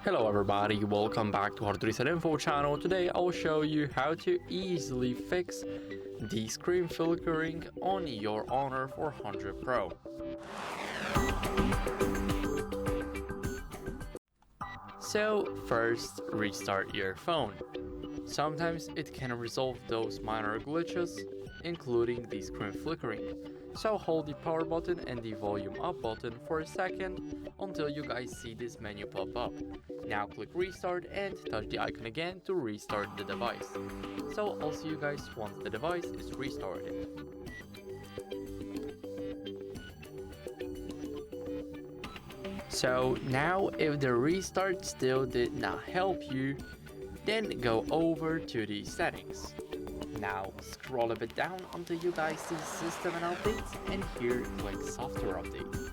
Hello everybody, welcome back to HardReset.Info channel. Today I'll show you how to easily fix the screen flickering on your Honor 400 Pro. So first, restart your phone. Sometimes it can resolve those minor glitches, including the screen flickering. So hold the power button and the volume up button for a second until you guys see this menu pop up. Now click restart and touch the icon again to restart the device. So I'll see you guys once the device is restarted. So now if the restart still did not help you, then go over to the settings. Now scroll a bit down until you guys see system and updates, and here click software update.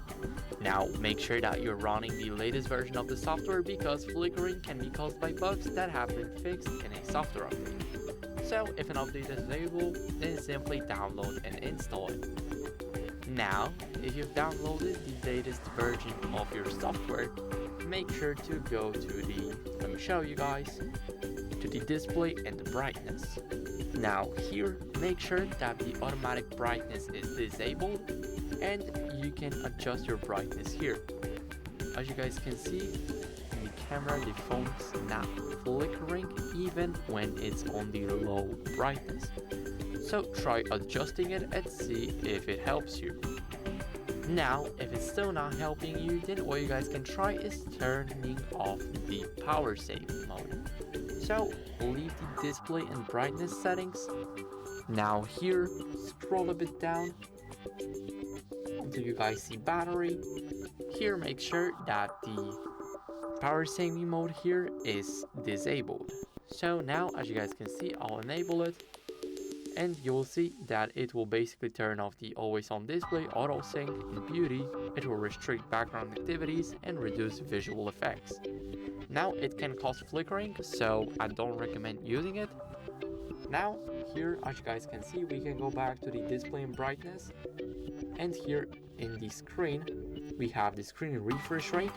Now make sure that you're running the latest version of the software because flickering can be caused by bugs that have been fixed in a software update. So if an update is available, then simply download and install it. Now if you've downloaded the latest version of your software, make sure to go to the, let me show you guys, to the display and the brightness. Now here, make sure that the automatic brightness is disabled and you can adjust your brightness here. As you guys can see, in the camera the phone's not flickering even when it's on the low brightness. So try adjusting it and see if it helps you. Now, if it's still not helping you, then what you guys can try is turning off the power saving mode. So leave the display and brightness settings. Now here, scroll a bit down until you guys see battery. Here make sure that the power saving mode here is disabled. So now as you guys can see, I'll enable it. And you will see that it will basically turn off the always on display, auto sync, and beauty. It will restrict background activities and reduce visual effects. Now it can cause flickering, so I don't recommend using it. Now here, as you guys can see, we can go back to the display and brightness, and here in the screen we have the screen refresh rate.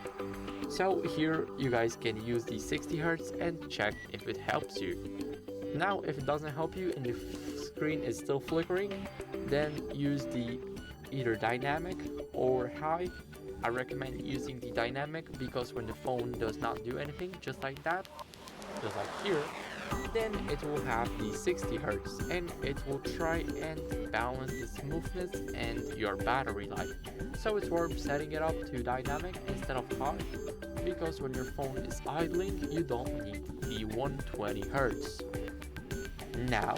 So here you guys can use the 60 Hz and check if it helps you. Now if it doesn't help you and the screen is still flickering, then use the either dynamic or high. I recommend using the dynamic because when the phone does not do anything, just like that, just like here, then it will have the 60 Hz and it will try and balance the smoothness and your battery life. So it's worth setting it up to dynamic instead of high, because when your phone is idling, you don't need the 120 Hz. Now,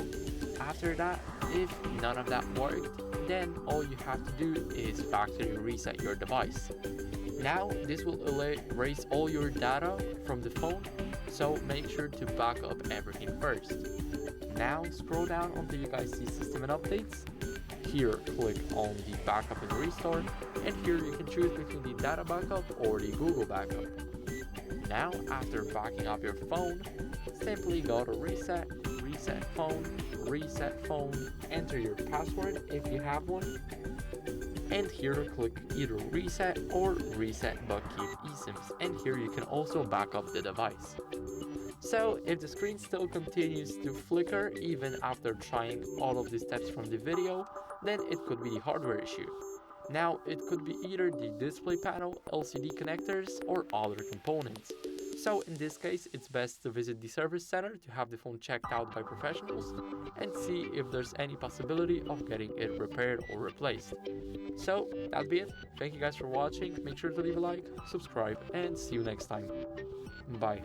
after that, if none of that worked, then all you have to do is factory reset your device. Now, this will erase all your data from the phone, so make sure to back up everything first. Now, scroll down until you guys see system and updates. Here, click on the backup and restore, and here you can choose between the data backup or the Google backup. Now, after backing up your phone, simply go to reset phone, enter your password if you have one, and here click either reset or reset but keep eSIMs, and here you can also back up the device. So if the screen still continues to flicker even after trying all of the steps from the video, then it could be the hardware issue. Now it could be either the display panel, LCD connectors, or other components. So in this case, it's best to visit the service center to have the phone checked out by professionals and see if there's any possibility of getting it repaired or replaced. So that'll be it. Thank you guys for watching. Make sure to leave a like, subscribe, and see you next time. Bye.